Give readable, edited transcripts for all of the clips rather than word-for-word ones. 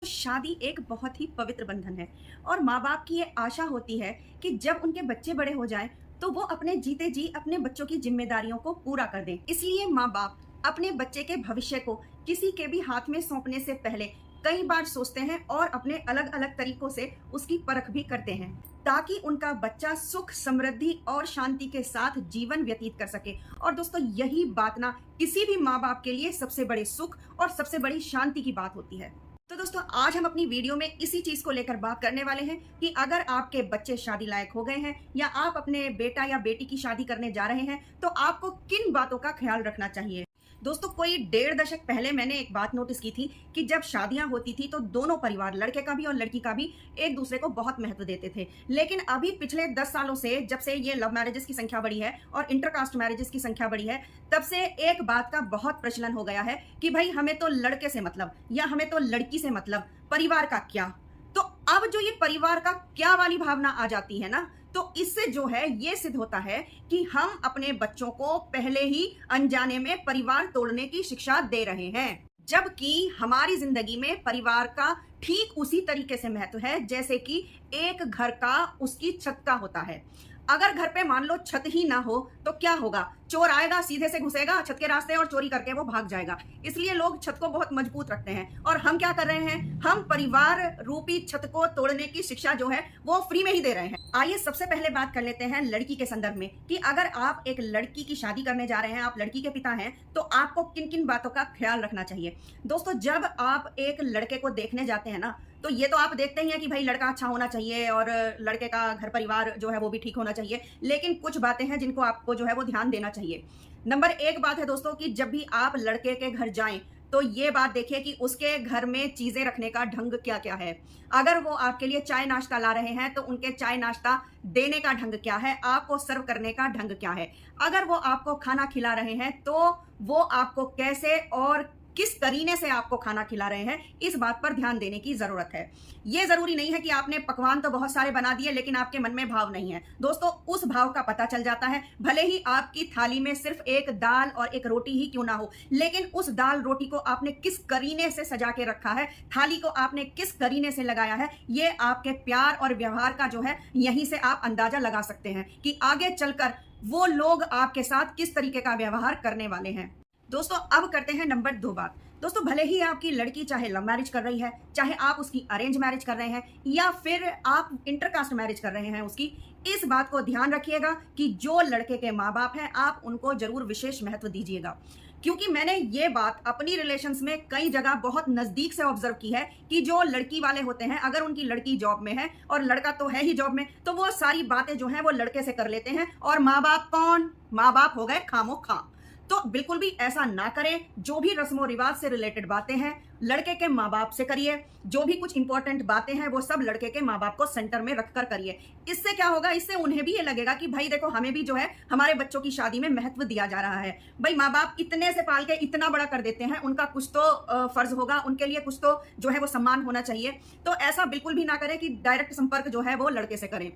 शादी एक बहुत ही पवित्र बंधन है और माँ बाप की ये आशा होती है कि जब उनके बच्चे बड़े हो जाएं तो वो अपने जीते जी अपने बच्चों की जिम्मेदारियों को पूरा कर दें। इसलिए माँ बाप अपने बच्चे के भविष्य को किसी के भी हाथ में सौंपने से पहले कई बार सोचते हैं और अपने अलग अलग तरीकों से उसकी परख भी करते हैं ताकि उनका बच्चा सुख समृद्धि और शांति के साथ जीवन व्यतीत कर सके। और दोस्तों, यही बात ना किसी भी माँ बाप के लिए सबसे बड़े सुख और सबसे बड़ी शांति की बात होती है। तो दोस्तों, आज हम अपनी वीडियो में इसी चीज को लेकर बात करने वाले हैं कि अगर आपके बच्चे शादी लायक हो गए हैं या आप अपने बेटा या बेटी की शादी करने जा रहे हैं तो आपको किन बातों का ख्याल रखना चाहिए। दोस्तों, कोई 1.5 दशक पहले मैंने एक बात नोटिस की थी कि जब शादियां होती थी तो दोनों परिवार, लड़के का भी और लड़की का भी, एक दूसरे को बहुत महत्व देते थे। लेकिन अभी पिछले 10 सालों से, जब से ये लव मैरिजेस की संख्या बढ़ी है और इंटरकास्ट मैरिजेस की संख्या बढ़ी है, तब से एक बात का बहुत प्रचलन हो गया है कि भाई हमें तो लड़के से मतलब या हमें तो लड़की से मतलब, परिवार का क्या। तो अब जो ये परिवार का क्या वाली भावना आ जाती है ना, तो इससे जो है ये सिद्ध होता है कि हम अपने बच्चों को पहले ही अनजाने में परिवार तोड़ने की शिक्षा दे रहे हैं, जबकि हमारी जिंदगी में परिवार का ठीक उसी तरीके से महत्व है जैसे कि एक घर का उसकी छत का होता है। अगर घर पे मान लो छत ही ना हो तो क्या होगा, चोर आएगा, सीधे से घुसेगा छत के रास्ते और चोरी करके वो भाग जाएगा। इसलिए लोग छत को बहुत मजबूत रखते हैं और हम क्या कर रहे हैं, हम परिवार रूपी छत को तोड़ने की शिक्षा जो है वो फ्री में ही दे रहे हैं। आइए सबसे पहले बात कर लेते हैं लड़की के संदर्भ में कि अगर आप एक लड़की की शादी करने जा रहे हैं, आप लड़की के पिता हैं, तो आपको किन किन बातों का ख्याल रखना चाहिए। दोस्तों, जब आप एक लड़के को देखने जाते हैं ना, तो ये तो आप देखते ही हैं कि भाई लड़का अच्छा होना चाहिए और लड़के का घर परिवार जो है वो भी ठीक होना चाहिए, लेकिन कुछ बातें हैं जिनको आपको जो है वो ध्यान देना चाहिए। नंबर 1 बात है दोस्तों कि जब भी आप लड़के के घर जाएं तो ये बात देखिए कि उसके घर में चीजें रखने का ढंग क्या क्या है। अगर वो आपके लिए चाय नाश्ता ला रहे हैं तो उनके चाय नाश्ता देने का ढंग क्या है, आपको सर्व करने का ढंग क्या है। अगर वो आपको खाना खिला रहे हैं तो वो आपको कैसे और किस करीने से आपको खाना खिला रहे हैं, इस बात पर ध्यान देने की जरूरत है। यह जरूरी नहीं है कि आपने पकवान तो बहुत सारे बना दिए लेकिन आपके मन में भाव नहीं है। दोस्तों, उस भाव का पता चल जाता है, भले ही आपकी थाली में सिर्फ एक दाल और एक रोटी ही क्यों ना हो, लेकिन उस दाल रोटी को आपने किस करीने से सजा के रखा है, थाली को आपने किस करीने से लगाया है, ये आपके प्यार और व्यवहार का जो है यहीं से आप अंदाजा लगा सकते हैं कि आगे चलकर वो लोग आपके साथ किस तरीके का व्यवहार करने वाले हैं। दोस्तों, अब करते हैं नंबर 2 बात। दोस्तों, भले ही आपकी लड़की चाहे लव मैरिज कर रही है, चाहे आप उसकी अरेंज मैरिज कर रहे हैं या फिर आप इंटरकास्ट मैरिज कर रहे हैं उसकी, इस बात को ध्यान रखिएगा कि जो लड़के के माँ बाप हैं आप उनको जरूर विशेष महत्व दीजिएगा। क्योंकि मैंने ये बात अपनी रिलेशंस में कई जगह बहुत नजदीक से ऑब्जर्व की है कि जो लड़की वाले होते हैं, अगर उनकी लड़की जॉब में है और लड़का तो है ही जॉब में, तो वो सारी बातें जो हैं वो लड़के से कर लेते हैं और माँ बाप कौन, माँ बाप हो गए खामोखा। तो बिल्कुल भी ऐसा ना करें। जो भी रस्मों रिवाज से रिलेटेड बातें हैं लड़के के माँ बाप से करिए, जो भी कुछ इंपॉर्टेंट बातें हैं वो सब लड़के के माँ बाप को सेंटर में रखकर करिए। इससे क्या होगा, इससे उन्हें भी ये लगेगा कि भाई देखो, हमें भी जो है हमारे बच्चों की शादी में महत्व दिया जा रहा है। भाई माँ बाप इतने से पाल के इतना बड़ा कर देते हैं, उनका कुछ तो फर्ज होगा, उनके लिए कुछ तो जो है वो सम्मान होना चाहिए। तो ऐसा बिल्कुल भी ना करें कि डायरेक्ट संपर्क जो है वो लड़के से करें।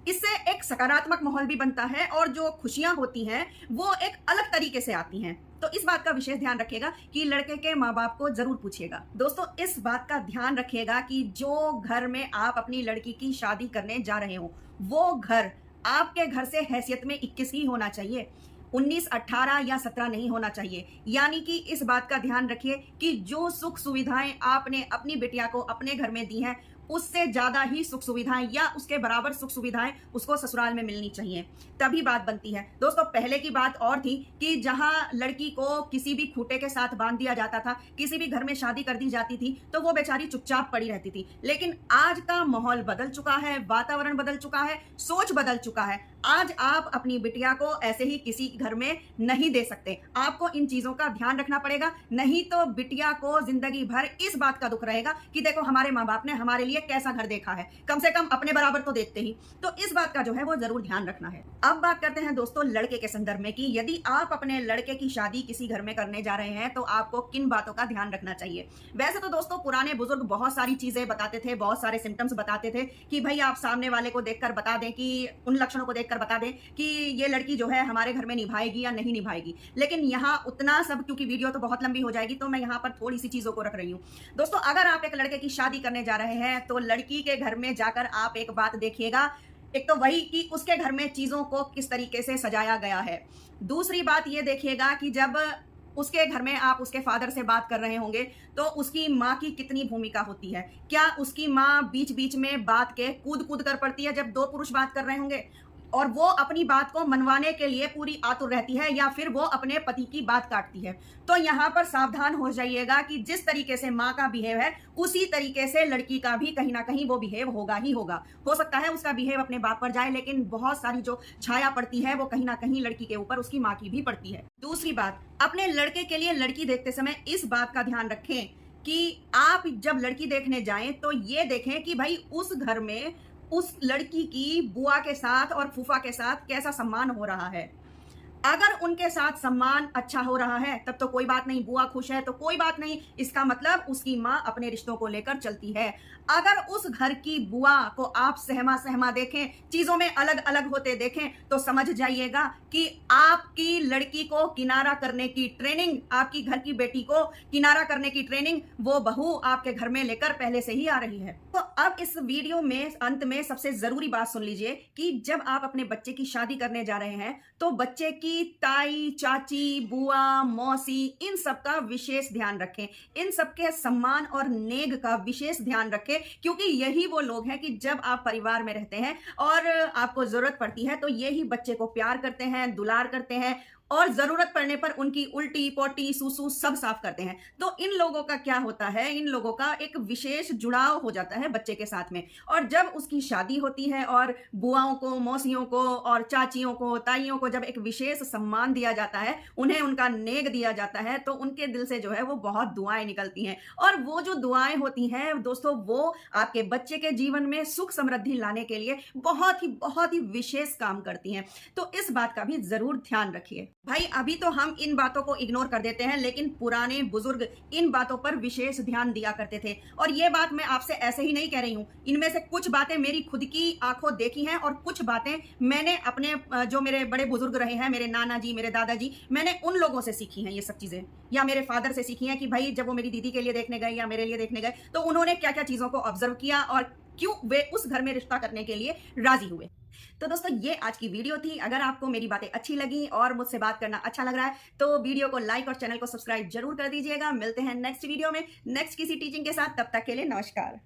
इससे एक सकारात्मक माहौल भी बनता है और जो खुशियां होती हैं वो एक अलग तरीके से आती हैं। तो इस बात का विशेष ध्यान रखिएगा कि लड़के के माँ बाप को जरूर पूछिएगा। दोस्तों, इस बात का ध्यान रखिएगा कि जो घर में आप अपनी लड़की की शादी करने जा रहे हो वो घर आपके घर से हैसियत में 21 ही होना चाहिए, 19, 18 या 17 नहीं होना चाहिए। यानी कि इस बात का ध्यान रखिए कि जो सुख सुविधाएं आपने अपनी बिटिया को अपने घर में दी हैं उससे ज्यादा ही सुख सुविधाएं या उसके बराबर सुख सुविधाएं उसको ससुराल में मिलनी चाहिए, तभी बात बनती है। दोस्तों, पहले की बात और थी कि जहां लड़की को किसी भी खूंटे के साथ बांध दिया जाता था, किसी भी घर में शादी कर दी जाती थी तो वो बेचारी चुपचाप पड़ी रहती थी। लेकिन आज का माहौल बदल चुका है, वातावरण बदल चुका है, सोच बदल चुका है। आज आप अपनी बिटिया को ऐसे ही किसी घर में नहीं दे सकते, आपको इन चीजों का ध्यान रखना पड़ेगा, नहीं तो बिटिया को जिंदगी भर इस बात का दुख रहेगा कि देखो हमारे माँ बाप ने हमारे लिए कैसा घर देखा है, कम से कम अपने बराबर तो देखते ही। तो इस बात का जो है वो जरूर ध्यान रखना है। अब बात करते हैं दोस्तों लड़के के संदर्भ में कि यदि आप अपने लड़के की शादी किसी घर में करने जा रहे हैं तो आपको किन बातों का ध्यान रखना चाहिए। वैसे तो दोस्तों पुराने बुजुर्ग बहुत सारी चीजें बताते थे, बहुत सारे सिम्टम्स बताते थे कि भाई आप सामने वाले को देखकर बता दें कि उन लक्षणों को देखकर कर बता दें कि ये लड़की जो है हमारे घर में निभाएगी या नहीं निभाएगी। लेकिन यहाँ उतना सब, क्योंकि वीडियो तो बहुत लंबी हो जाएगी, तो मैं यहाँ पर थोड़ी सी चीज़ों को रख रही हूँ। दोस्तों, अगर आप एक लड़के की शादी करने जा रहे हैं तो लड़की के घर में जाकर आप एक बात देखिएगा। एक तो वही कि उसके घर में चीज़ों को किस तरीके से सजाया गया है। दूसरी बात ये देखिएगा कि जब उसके घर में आप उसके फादर से बात कर रहे होंगे तो उसकी माँ की कितनी भूमिका होती है। क्या उसकी माँ बीच बीच में बात के कूद कूद कर पड़ती है जब दो पुरुष बात कर रहे होंगे, और वो अपनी बात को मनवाने के लिए पूरी आतुर रहती है, या फिर वो अपने पति की बात काटती है। तो यहाँ पर सावधान हो जाइएगा कि जिस तरीके से माँ का बिहेव है उसी तरीके से लड़की का भी कहीं ना कहीं वो बिहेव होगा ही होगा। हो सकता है उसका बिहेव अपने बाप पर जाए, लेकिन बहुत सारी जो छाया पड़ती है वो कहीं ना कहीं लड़की के ऊपर उसकी माँ की भी पड़ती है। दूसरी बात, अपने लड़के के लिए लड़की देखते समय इस बात का ध्यान रखें कि आप जब लड़की देखने जाएं तो ये देखें कि भाई उस घर में उस लड़की की बुआ के साथ और फूफा के साथ कैसा सम्मान हो रहा है। अगर उनके साथ सम्मान अच्छा हो रहा है तब तो कोई बात नहीं, बुआ खुश है तो कोई बात नहीं, इसका मतलब उसकी माँ अपने रिश्तों को लेकर चलती है। अगर उस घर की बुआ को आप सहमा सहमा देखें, चीजों में अलग अलग होते देखें, तो समझ जाइएगा कि आपकी लड़की को किनारा करने की ट्रेनिंग, आपकी घर की बेटी को किनारा करने की ट्रेनिंग वो बहू आपके घर में लेकर पहले से ही आ रही है। तो अब इस वीडियो में अंत में सबसे जरूरी बात सुन लीजिए कि जब आप अपने बच्चे की शादी करने जा रहे हैं तो बच्चे की ताई, चाची, बुआ, मौसी, इन सब का विशेष ध्यान रखें। इन सबके सम्मान और नेग का विशेष ध्यान रखें, क्योंकि यही वो लोग हैं कि जब आप परिवार में रहते हैं और आपको जरूरत पड़ती है तो यही बच्चे को प्यार करते हैं, दुलार करते हैं, और जरूरत पड़ने पर उनकी उल्टी पोटी सूसू सब साफ करते हैं। तो इन लोगों का क्या होता है, इन लोगों का एक विशेष जुड़ाव हो जाता है बच्चे के साथ में। और जब उसकी शादी होती है और बुआओं को, मौसियों को और चाचियों को, ताइयों को जब एक विशेष सम्मान दिया जाता है, उन्हें उनका नेग दिया जाता है, तो उनके दिल से जो है वो बहुत दुआएं निकलती हैं। और वो जो दुआएं होती हैं दोस्तों, वो आपके बच्चे के जीवन में सुख समृद्धि लाने के लिए बहुत ही विशेष काम करती हैं। तो इस बात का भी जरूर ध्यान रखिए। भाई, अभी तो हम इन बातों को इग्नोर कर देते हैं, लेकिन पुराने बुजुर्ग इन बातों पर विशेष ध्यान दिया करते थे। और ये बात मैं आपसे ऐसे ही नहीं कह रही हूं, इनमें से कुछ बातें मेरी खुद की आंखों देखी हैं और कुछ बातें मैंने अपने जो मेरे बड़े बुजुर्ग रहे हैं, मेरे नाना जी, मेरे दादाजी, मैंने उन लोगों से सीखी हैं ये सब चीजें, या मेरे फादर से सीखी हैं कि भाई जब वो मेरी दीदी के लिए देखने गए या मेरे लिए देखने गए तो उन्होंने क्या क्या चीजों को ऑब्जर्व किया और क्यों वे उस घर में रिश्ता करने के लिए राजी हुए। तो दोस्तों, ये आज की वीडियो थी। अगर आपको मेरी बातें अच्छी लगी और मुझसे बात करना अच्छा लग रहा है तो वीडियो को लाइक और चैनल को सब्सक्राइब जरूर कर दीजिएगा। मिलते हैं नेक्स्ट वीडियो में नेक्स्ट किसी टीचिंग के साथ। तब तक के लिए नमस्कार।